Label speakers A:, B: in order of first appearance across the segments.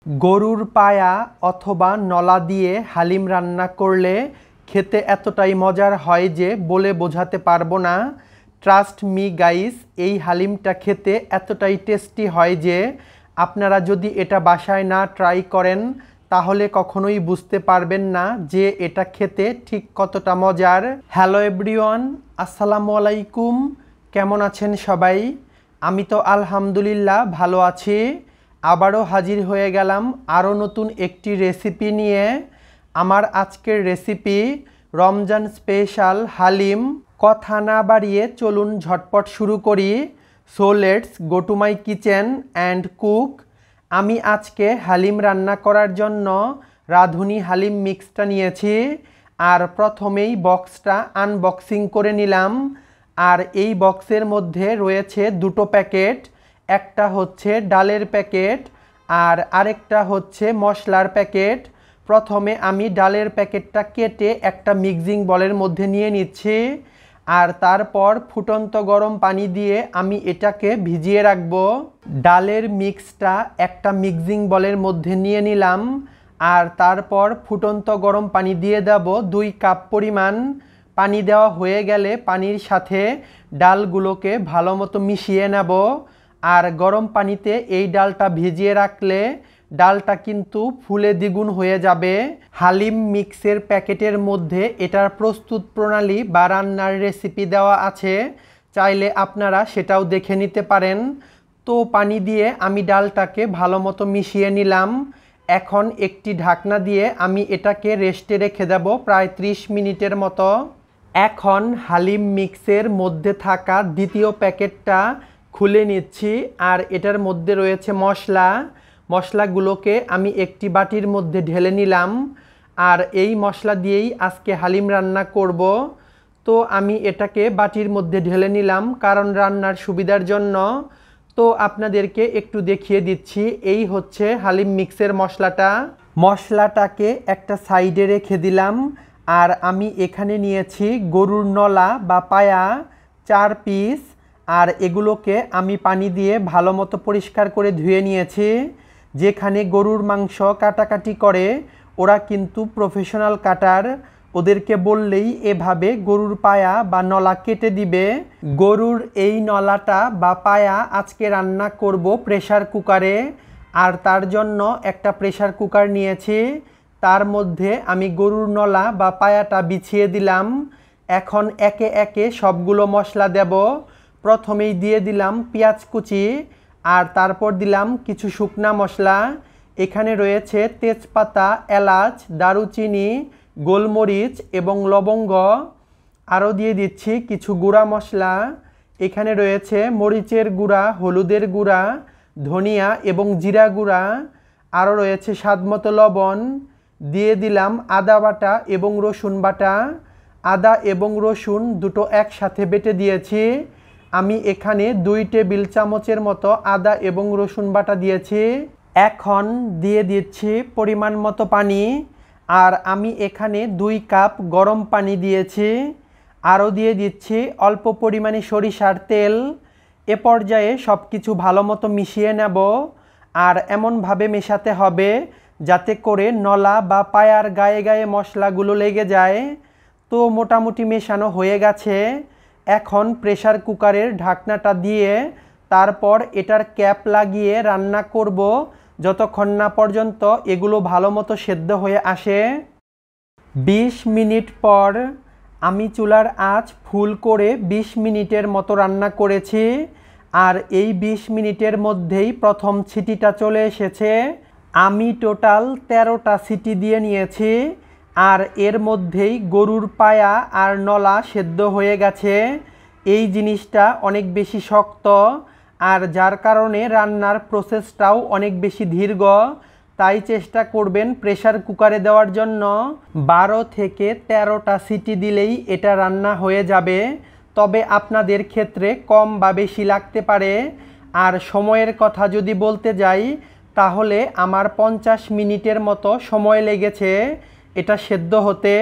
A: গরুর পায়া অথবা নলা দিয়ে হালিম রান্না করলে খেতে এতটাই মজার হয় যে বলে বোঝাতে পারবো না। ট্রাস্ট মি গাইস, এই হালিমটা খেতে এতটাই টেস্টি হয় যে আপনারা যদি এটা বাসায় না ট্রাই করেন তাহলে কখনোই বুঝতে পারবেন না যে এটা খেতে ঠিক কতটা মজার। হ্যালো এভরিওয়ান, আসসালামু আলাইকুম। কেমন আছেন সবাই? আমি তো আলহামদুলিল্লাহ ভালো আছি। আবারও হাজির হয়ে গেলাম আরও নতুন একটি রেসিপি নিয়ে। আমার আজকের রেসিপি রমজান স্পেশাল হালিম। কথা না বাড়িয়ে চলুন ঝটপট শুরু করি। So let's go to my kitchen and cook. আমি আজকে হালিম রান্না করার জন্য রাঁধুনি হালিম মিক্সটা নিয়েছি। আর প্রথমেই বক্সটা আনবক্সিং করে নিলাম। আর এই বক্সের মধ্যে রয়েছে দুটো প্যাকেট। একটা হচ্ছে ডালের প্যাকেট আর আরেকটা হচ্ছে মশলার প্যাকেট। প্রথমে আমি ডালের প্যাকেটটা কেটে একটা মিক্সিং বলের মধ্যে নিয়ে নিচ্ছি। আর তারপর ফুটন্ত গরম পানি দিয়ে আমি এটাকে ভিজিয়ে রাখবো। ডালের মিক্সটা একটা মিক্সিং বলের মধ্যে নিয়ে নিলাম। আর তারপর ফুটন্ত গরম পানি দিয়ে দেব 2 কাপ পরিমাণ। পানি দেওয়া হয়ে গেলে পানির সাথে ডালগুলোকে ভালো মতো মিশিয়ে নেব। আর গরম পানিতে এই ডালটা ভিজিয়ে রাখলে ডালটা কিন্তু ফুলে দ্বিগুণ হয়ে যাবে। হালিম মিক্সের প্যাকেটের মধ্যে এটার প্রস্তুত প্রণালী বা রান্নার রেসিপি দেওয়া আছে, চাইলে আপনারা সেটাও দেখে নিতে পারেন। তো পানি দিয়ে আমি ডালটাকে ভালো মতো মিশিয়ে নিলাম। এখন একটি ঢাকনা দিয়ে আমি এটাকে রেস্টে রেখে দেব প্রায় 30 মিনিটের মতো। এখন হালিম মিক্সের মধ্যে থাকা দ্বিতীয় প্যাকেটটা খুলে নিচ্ছি। আর এটার মধ্যে রয়েছে মশলাগুলোকে আমি একটি বাটির মধ্যে ঢেলে নিলাম। আর এই মশলা দিয়েই আজকে হালিম রান্না করব। তো আমি এটাকে বাটির মধ্যে ঢেলে নিলাম কারণ রান্নার সুবিধার জন্য। তো আপনাদেরকে একটু দেখিয়ে দিচ্ছি, এই হচ্ছে হালিম মিক্সের মশলাটাকে একটা সাইডে রেখে দিলাম। আর আমি এখানে নিয়েছি গরুর নলা বা পায়া 4 পিস। আর এগুলোকে আমি পানি দিয়ে ভালো মতো পরিষ্কার করে ধুয়ে নিয়েছি। যেখানে গরুর মাংস কাটাকাটি করে ওরা কিন্তু প্রফেশনাল কাটার, ওদেরকে বললেই এভাবে গরুর পায়া বা নলা কেটে দিবে। গরুর এই নলাটা বা পায়া আজকে রান্না করব প্রেসার কুকারে। আর তার জন্য একটা প্রেসার কুকার নিয়েছি। তার মধ্যে আমি গরুর নলা বা পায়াটা বিছিয়ে দিলাম। এখন একে একে সবগুলো মশলা দেব। প্রথমেই দিয়ে দিলাম পেঁয়াজ কুচি আর তারপর দিলাম কিছু শুকনা মশলা। এখানে রয়েছে তেজপাতা, এলাচ, দারুচিনি, গোলমরিচ এবং লবঙ্গ। আরও দিয়ে দিচ্ছি কিছু গুঁড়া মশলা। এখানে রয়েছে মরিচের গুঁড়া, হলুদের গুঁড়া, ধনিয়া এবং জিরা গুঁড়া। আরও রয়েছে স্বাদমতো লবণ। দিয়ে দিলাম আদা বাটা এবং রসুন বাটা। আদা এবং রসুন দুটো একসাথে বেটে দিয়েছি। আমি এখানে 2 টেবিল চামচের মতো আদা এবং রসুন বাটা দিয়েছি। এখন দিয়ে দিচ্ছি পরিমাণ মতো পানি। আর আমি এখানে 2 কাপ গরম পানি দিয়েছি। আরও দিয়ে দিচ্ছি অল্প পরিমাণে সরিষার তেল। এ পর্যায়ে সব কিছু ভালো মতো মিশিয়ে নেব। আর এমনভাবে মেশাতে হবে যাতে করে নলা বা পায়ার গায়ে গায়ে মশলাগুলো লেগে যায়। তো মোটামুটি মেশানো হয়ে গেছে। এখন প্রেসার কুকারের ঢাকনাটা দিয়ে তারপর এটার ক্যাপ লাগিয়ে রান্না করব যতক্ষণ না পর্যন্ত এগুলো ভালো মতো সেদ্ধ হয়ে আসে। 20 মিনিট পর আমি চুলার আঁচ ফুল করে 20 মিনিটের মতো রান্না করেছি। আর এই 20 মিনিটের মধ্যেই প্রথম সিটিটা চলে এসেছে। আমি টোটাল 13টা সিটি দিয়ে নিয়েছি। আর এর মধ্যেই গরুর পায়া আর নলা সেদ্ধ হয়ে গেছে। এই জিনিসটা অনেক বেশি শক্ত আর যার কারণে রান্নার প্রসেসটাও অনেক বেশি দীর্ঘ। তাই চেষ্টা করবেন প্রেসার কুকারে দেওয়ার জন্য। 12 থেকে 13টা সিটি দিলেই এটা রান্না হয়ে যাবে। তবে আপনাদের ক্ষেত্রে কম বা বেশি লাগতে পারে। আর সময়ের কথা যদি বলতে যাই তাহলে আমার 50 মিনিটের মতো সময় লেগেছে এটা সেদ্ধ হতে।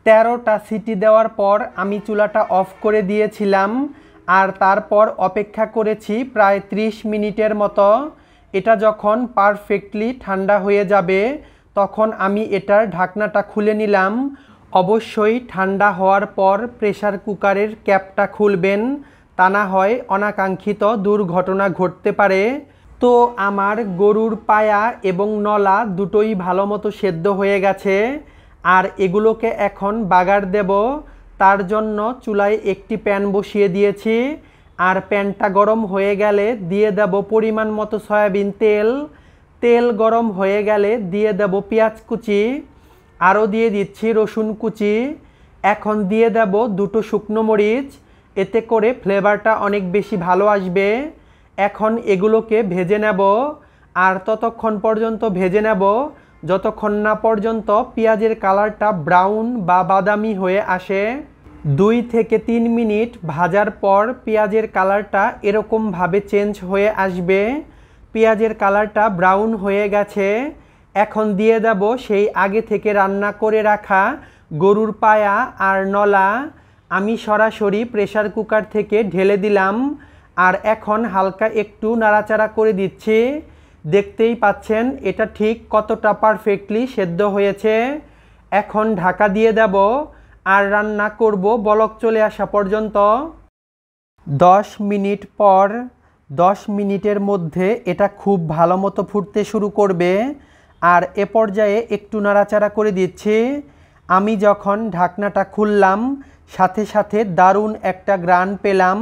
A: 13টা সিটি দেওয়ার পর আমি চুলাটা অফ করে দিয়েছিলাম। আর তারপর অপেক্ষা করেছি প্রায় 30 মিনিটের মতো। এটা যখন পারফেক্টলি ঠান্ডা হয়ে যাবে তখন আমি এটার ঢাকনাটা খুলে নিলাম। অবশ্যই ঠান্ডা হওয়ার পর প্রেসার কুকারের ক্যাপটা খুলবেন, তা না হয় অনাকাঙ্ক্ষিত দুর্ঘটনা ঘটতে পারে। তো আমার গরুর পায়া এবং নলা দুটোই ভালো মতো সেদ্ধ হয়ে গেছে, আর এগুলোকে এখন বাগার দেব। তার জন্য চুলায় একটি প্যান বসিয়ে দিয়েছি, আর প্যানটা গরম হয়ে গেলে দিয়ে দেব পরিমাণ মতো সয়াবিন তেল। তেল গরম হয়ে গেলে দিয়ে দেব পেঁয়াজ কুচি, আরও দিয়ে দিচ্ছি রসুন কুচি। এখন দিয়ে দেব দুটো শুকনো মরিচ, এতে করে ফ্লেভারটা অনেক বেশি ভালো আসবে। এখন এগুলোকে ভেজে নেব, আর ততক্ষণ পর্যন্ত ভেজে নেব যতক্ষণ না পর্যন্ত পেঁয়াজের কালারটা ব্রাউন বা বাদামি হয়ে আসে। 2 থেকে 3 মিনিট ভাজার পর পেঁয়াজের কালারটা এরকমভাবে চেঞ্জ হয়ে আসবে। পেঁয়াজের কালারটা ব্রাউন হয়ে গেছে। এখন দিয়ে দেব সেই আগে থেকে রান্না করে রাখা গরুর পায়া আর নলা। আমি সরাসরি প্রেসার কুকার থেকে ঢেলে দিলাম, আর এখন হালকা একটু নাড়াচাড়া করে দিচ্ছি। দেখতেই পাচ্ছেন এটা ঠিক কতটা পারফেক্টলি সেদ্ধ হয়েছে। এখন ঢাকা দিয়ে দেব আর রান্না করব বলক চলে আসা পর্যন্ত। 10 মিনিট পর 10 মিনিটের মধ্যে এটা খুব ভালো মতো ফুটতে শুরু করবে, আর এ পর্যায়ে একটু নাড়াচাড়া করে দিচ্ছি। আমি যখন ঢাকনাটা খুললাম সাথে সাথে দারুণ একটা ঘ্রাণ পেলাম।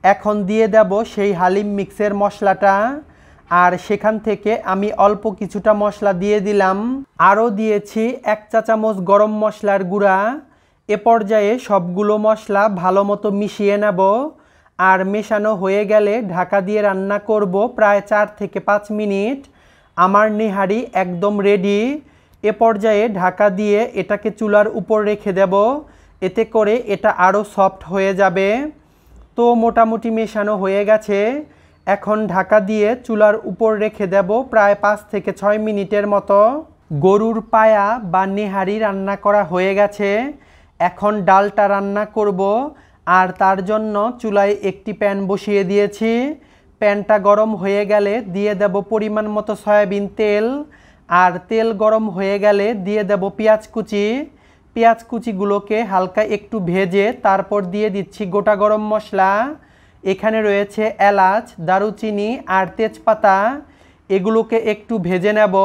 A: এখন দিয়ে দেব সেই হালিম মিক্সের মশলাটা, আর সেখান থেকে আমি অল্প কিছুটা মশলা দিয়ে দিলাম। আরও দিয়েছি 1 চা চামচ গরম মশলার গুঁড়া। এ পর্যায়ে সবগুলো মশলা ভালো মতো মিশিয়ে নেব, আর মেশানো হয়ে গেলে ঢাকা দিয়ে রান্না করব প্রায় 4 থেকে 5 মিনিট। আমার নেহারি একদম রেডি। এ পর্যায়ে ঢাকা দিয়ে এটাকে চুলার উপর রেখে দেব, এতে করে এটা আরও সফট হয়ে যাবে। তো মোটামুটি মেশানো হয়ে গেছে। এখন ঢাকা দিয়ে চুলার উপর রেখে দেব প্রায় 5 থেকে 6 মিনিটের মতো। গরুর পায়া বা নেহারি রান্না করা হয়ে গেছে। এখন ডালটা রান্না করব, আর তার জন্য চুলায় একটি প্যান বসিয়ে দিয়েছি। প্যানটা গরম হয়ে গেলে দিয়ে দেব পরিমাণ মতো সয়াবিন তেল, আর তেল গরম হয়ে গেলে দিয়ে দেব পেঁয়াজ কুচি। পেঁয়াজ কুচিগুলোকে হালকা একটু ভেজে তারপর দিয়ে দিচ্ছি গোটা গরম মশলা। এখানে রয়েছে এলাচ, দারুচিনি আর তেজপাতা। এগুলোকে একটু ভেজে নেব,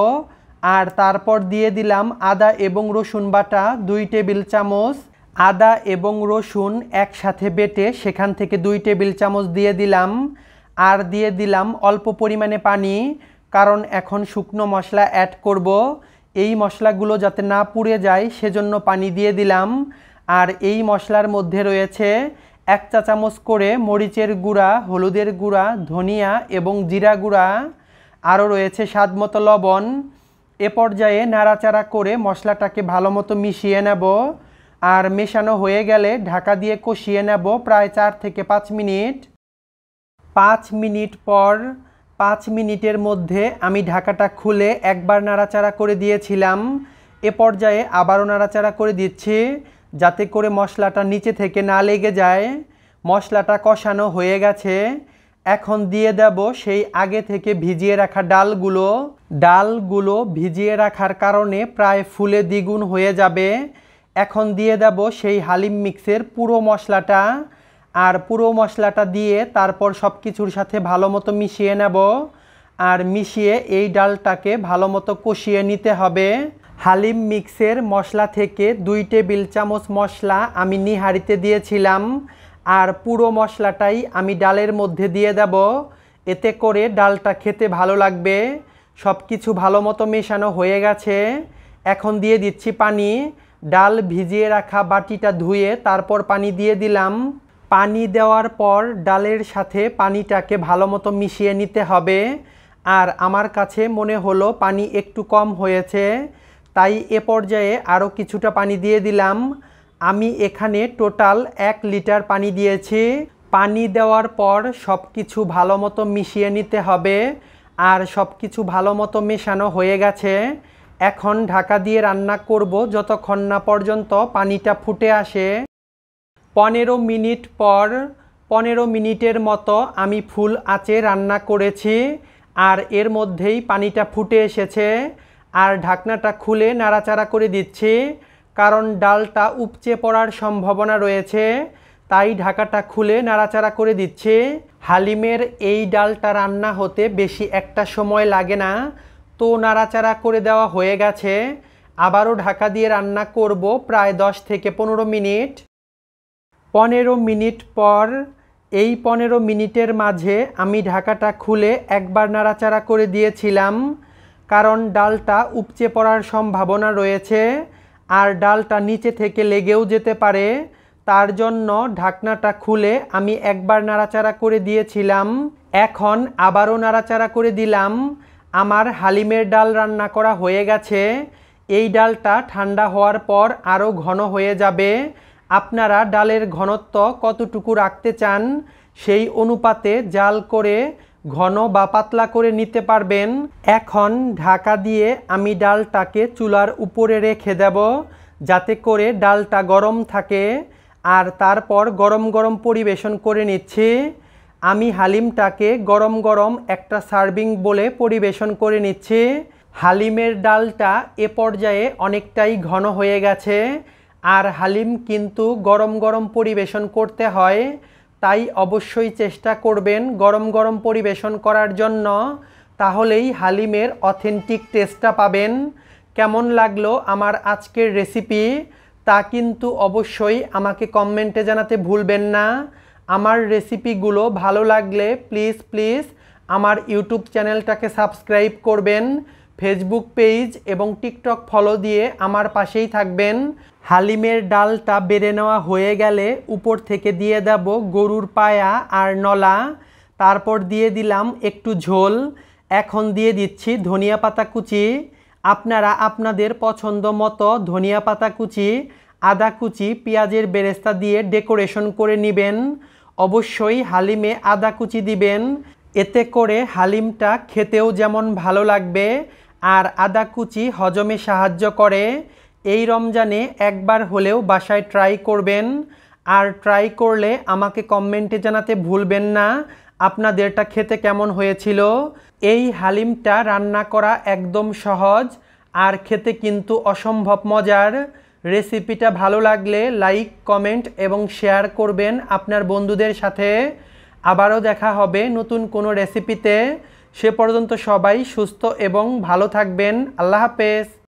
A: আর তারপর দিয়ে দিলাম আদা এবং রসুন বাটা 2 টেবিল চামচ। আদা এবং রসুন একসাথে বেটে সেখান থেকে 2 টেবিল চামচ দিয়ে দিলাম, আর দিয়ে দিলাম অল্প পরিমাণে পানি, কারণ এখন শুকনো মশলা অ্যাড করব। এই মশলাগুলো যাতে না পুড়ে যায় সেজন্য পানি দিয়ে দিলাম। আর এই মশলার মধ্যে রয়েছে 1 চা চামচ করে মরিচের গুঁড়া, হলুদের গুঁড়া, ধনিয়া এবং জিরা গুঁড়া, আরও রয়েছে স্বাদ মতো লবণ। এ পর্যায়ে নাড়াচাড়া করে মশলাটাকে ভালো মতো মিশিয়ে নেব, আর মেশানো হয়ে গেলে ঢাকা দিয়ে কষিয়ে নেব প্রায় 4 থেকে 5 মিনিট। 5 মিনিট পর 5 মিনিটের মধ্যে আমি ঢাকাটা খুলে একবার নাড়াচাড়া করে দিয়েছিলাম। এ পর্যায়ে আবারও নাড়াচাড়া করে দিচ্ছি, যাতে করে মশলাটা নিচে থেকে না লেগে যায়। মশলাটা কষানো হয়ে গেছে। এখন দিয়ে দেব সেই আগে থেকে ভিজিয়ে রাখা ডালগুলো। ডালগুলো ভিজিয়ে রাখার কারণে প্রায় ফুলে দ্বিগুণ হয়ে যাবে। এখন দিয়ে দেব সেই হালিম মিক্সের পুরো মশলাটা, আর পুরো মশলাটা দিয়ে তারপর সব কিছুর সাথে ভালো মতো মিশিয়ে নেব, আর মিশিয়ে এই ডালটাকে ভালো মতো কষিয়ে নিতে হবে। হালিম মিক্সের মশলা থেকে 2 টেবিল চামচ মশলা আমি নিহারিতে দিয়েছিলাম, আর পুরো মশলাটাই আমি ডালের মধ্যে দিয়ে দেব, এতে করে ডালটা খেতে ভালো লাগবে। সব কিছু ভালো মতো মেশানো হয়ে গেছে। এখন দিয়ে দিচ্ছি পানি। ডাল ভিজিয়ে রাখা বাটিটা ধুয়ে তারপর পানি দিয়ে দিলাম। পানি দেওয়ার পর ডালের সাথে পানিটাকে ভালো মতো মিশিয়ে নিতে হবে, আর আমার কাছে মনে হলো পানি একটু কম হয়েছে, তাই এ পর্যায়ে আরও কিছুটা পানি দিয়ে দিলাম। আমি এখানে টোটাল 1 লিটার পানি দিয়েছি। পানি দেওয়ার পর সব কিছু ভালো মতো মিশিয়ে নিতে হবে, আর সব কিছু ভালো মতো মেশানো হয়ে গেছে। এখন ঢাকা দিয়ে রান্না করব যতক্ষণ না পর্যন্ত পানিটা ফুটে আসে। 15 মিনিট পর 15 মিনিটের মতো আমি ফুল আঁচে রান্না করেছি, আর এর মধ্যেই পানিটা ফুটে এসেছে। আর ঢাকনাটা খুলে নাড়াচাড়া করে দিচ্ছি, কারণ ডালটা উপচে পড়ার সম্ভাবনা রয়েছে, তাই ঢাকাটা খুলে নাড়াচাড়া করে দিচ্ছি। হালিমের এই ডালটা রান্না হতে বেশি একটা সময় লাগে না। তো নাড়াচাড়া করে দেওয়া হয়ে গেছে। আবারও ঢাকা দিয়ে রান্না করব প্রায় 10 থেকে 15 মিনিট। 15 মিনিট পর এই 15 মিনিটের মাঝে আমি ঢাকাটা খুলে একবার নাড়াচাড়া করে দিয়েছিলাম, কারণ ডালটা উপচে পড়ার সম্ভাবনা রয়েছে আর ডালটা নিচে থেকে লেগেও যেতে পারে। তার জন্য ঢাকনাটা খুলে আমি একবার নাড়াচাড়া করে দিয়েছিলাম। এখন আবারও নাড়াচাড়া করে দিলাম। আমার হালিমের ডাল রান্না করা হয়ে গেছে। এই ডালটা ঠান্ডা হওয়ার পর আরও ঘন হয়ে যাবে। আপনারা ডালের ঘনত্ব কতটুকু রাখতে চান সেই অনুপাতে জাল করে ঘন বা পাতলা করে নিতে পারবেন। এখন ঢাকা দিয়ে আমি ডালটাকে চুলার উপরে রেখে দেব, যাতে করে ডালটা গরম থাকে। আর তারপর গরম গরম পরিবেশন করে নিচ্ছি। আমি হালিমটাকে গরম গরম একটা সার্ভিং বলে পরিবেশন করে নিচ্ছি। হালিমের ডালটা এ পর্যায়ে অনেকটাই ঘন হয়ে গেছে। আর হালিম কিন্তু গরম গরম পরিবেশন করতে হয়, তাই অবশ্যই চেষ্টা করবেন গরম গরম পরিবেশন করার জন্য, তাহলেই হালিমের অথেন্টিক টেস্টটা পাবেন। কেমন লাগলো আমার আজকের রেসিপি তা কিন্তু অবশ্যই আমাকে কমেন্টে জানাতে ভুলবেন না। আমার রেসিপিগুলো ভালো লাগলে প্লিজ আমার ইউটিউব চ্যানেলটাকে সাবস্ক্রাইব করবেন, ফেসবুক পেজ এবং টিকটক ফলো দিয়ে আমার পাশেই থাকবেন। হালিমের ডালটা বেড়ে নেওয়া হয়ে গেলে উপর থেকে দিয়ে দেব গরুর পায়া আর নলা, তারপর দিয়ে দিলাম একটু ঝোল। এখন দিয়ে দিচ্ছি ধনিয়া পাতা কুচি। আপনারা আপনাদের পছন্দ মতো ধনিয়া পাতা কুচি, আদা কুচি, পেঁয়াজের বেরেস্তা দিয়ে ডেকোরেশন করে নেবেন। অবশ্যই হালিমে আদা কুচি দিবেন, এতে করে হালিমটা খেতেও যেমন ভালো লাগবে আর আদা কুচি হজমে সাহায্য করে। এই রমজানে একবার হলেও বাসায় ট্রাই করবেন। আর ট্রাই করলে আমাকে কমেন্টে জানাতে ভুলবেন না আপনাদেরটা খেতে কেমন হয়েছিল। এই হালিমটা রান্না করা একদম সহজ আর খেতে কিন্তু অসম্ভব মজার। রেসিপিটা ভালো লাগলে লাইক, কমেন্ট এবং শেয়ার করবেন আপনার বন্ধুদের সাথে। আবারও দেখা হবে নতুন কোনো রেসিপিতে। সে পর্যন্ত সবাই সুস্থ এবং ভালো থাকবেন। আল্লাহ হাফেজ।